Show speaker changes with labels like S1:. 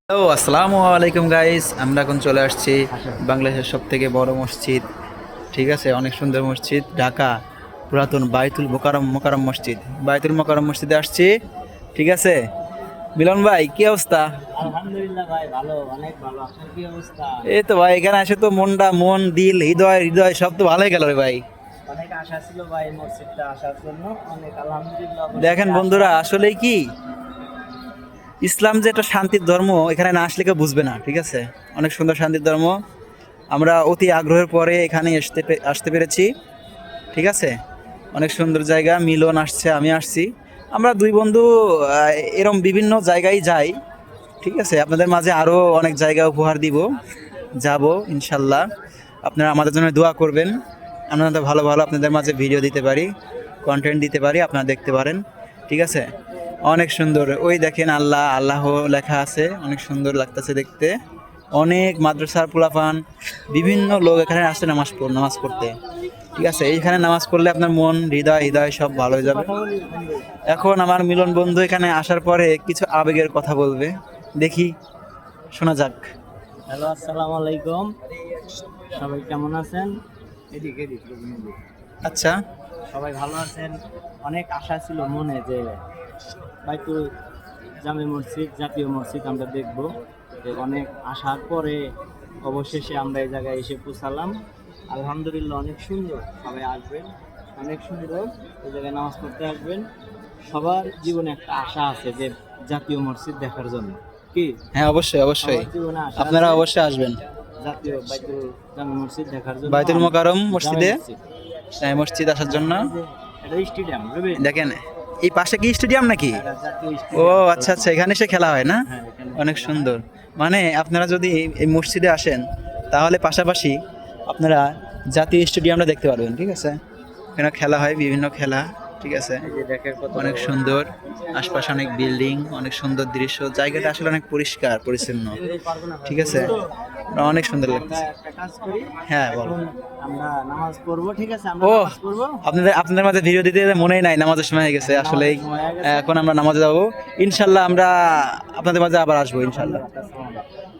S1: Hello, আসসালামু আলাইকুম guys. আমরা এখন চলে আসছি বাংলাদেশের সব থেকে বড় মসজিদ। ঠিক আছে, অনেক সুন্দর মসজিদ, ঢাকা পুরাতন বাইতুল মোকাররম মসজিদ। বাইতুল মোকাররম মসজিদে আসছি। ঠিক আছে, মিলন ভাই কি অবস্থা?
S2: আলহামদুলিল্লাহ ভাই, ভালো, অনেক ভালো। আপনার কি অবস্থা?
S1: এই তো ভাই, এখানে আসে তো মন দিল হৃদয় হৃদয় সব তো ভালোই গেল রে ভাই।
S2: অনেক আশা ছিল ভাই মসজিদটা আসার জন্য, অনেক আলহামদুলিল্লাহ
S1: দেখেন বন্ধুরা, আসলেই কি ইসলাম যে একটা শান্তির ধর্ম, এখানে না আসলে কেউ বুঝবে না। ঠিক আছে, অনেক সুন্দর শান্তির ধর্ম। আমরা অতি আগ্রহের পরে এখানে আসতে পেরেছি। ঠিক আছে, অনেক সুন্দর জায়গা। মিলন আসছে, আমি আসছি, আমরা দুই বন্ধু এরম বিভিন্ন জায়গায় যাই। ঠিক আছে, আপনাদের মাঝে আরও অনেক জায়গা উপহার দিব, যাব ইনশাল্লাহ। আপনারা আমাদের জন্য দোয়া করবেন, আমরা তো ভালো ভালো আপনাদের মাঝে ভিডিও দিতে পারি, কন্টেন্ট দিতে পারি, আপনারা দেখতে পারেন। ঠিক আছে, অনেক সুন্দর। ওই দেখেন আল্লাহ আল্লাহ লেখা আছে, অনেক সুন্দর লাগতেছে দেখতে। অনেক মাদ্রাসার পোলাপান, বিভিন্ন লোক এখানে আসে নামাজ পড়তে। ঠিক আছে, এইখানে নামাজ পড়লে আপনার মন হৃদয় হৃদয় সব ভালো হয়ে যাবে। এখন আমার মিলন বন্ধু এখানে আসার পরে কিছু আবেগের কথা বলবে, দেখি, শোনা যাক।
S2: হ্যালো, আসসালামু আলাইকুম। সবাই কেমন আছেন? এদিকে
S1: আচ্ছা,
S2: সবাই ভালো আছেন? অনেক আশা ছিল মনে যে বাইতুল জামে মসজিদ, জাতীয় মসজিদ আমরা দেখব। অনেক আসার পরে অবশেষে আমরা এই জায়গায় এসে পৌঁছালাম। আলহামদুলিল্লাহ, অনেক সুন্দর। সবাই আসবেন, অনেক সুন্দর। এই জায়গায় নামাজ পড়তে আসবেন। সবার জীবনে একটা আশা আছে যে জাতীয় মসজিদ দেখার জন্য। কি?
S1: হ্যাঁ, অবশ্যই অবশ্যই,
S2: সবার জীবনে আশা
S1: আপনারা
S2: আছে
S1: অবশ্যই আসবেন
S2: জাতীয় বাইতুল জামে মসজিদ দেখার জন্য।
S1: বাইতুল মোকাররম
S2: জামে
S1: মসজিদে।
S2: মসজিদ।
S1: মসজিদ আসার জন্য।
S2: এটা স্টেডিয়াম,
S1: দেখেন, এই পাশে কি স্টেডিয়াম নাকি?
S2: জাতীয়
S1: ও
S2: স্টেডিয়াম।
S1: আচ্ছা আচ্ছা, এখানে এসে খেলা হয় না?
S2: হ্যাঁ, এখানে
S1: অনেক সুন্দর। মানে আপনারা যদি এই মসজিদে আসেন, তাহলে পাশাপাশি আপনারা জাতীয় স্টেডিয়ামটা দেখতে পারবেন। ঠিক আছে, এখানে খেলা হয়, বিভিন্ন খেলা। ঠিক আছে,
S2: এই যে দেখার কত
S1: অনেক সুন্দর, আশপাশে অনেক বিল্ডিং, অনেক সুন্দর দৃশ্য, জায়গাটা আসলে অনেক পরিষ্কার পরিচ্ছন্ন। ঠিক আছে, অনেক সুন্দর
S2: আমরা
S1: লাগতেছে।
S2: একটা কাজ করি,
S1: হ্যাঁ, বলো।
S2: এখন আমরা নামাজ পড়বো। ঠিক আছে, আমরা
S1: ও,
S2: নামাজ পড়বো।
S1: আপনাদের মাঝে ভিডিও দিতে দিতে মনেই নাই, নামাজের সময় হয়ে গেছে আসলে।
S2: নামাজের সময় হয়ে গেছে।
S1: এখন আমরা নামাজে যাবো ইনশাল্লাহ। আমরা আপনাদের মাঝে আবার আসবো ইনশাল্লাহ।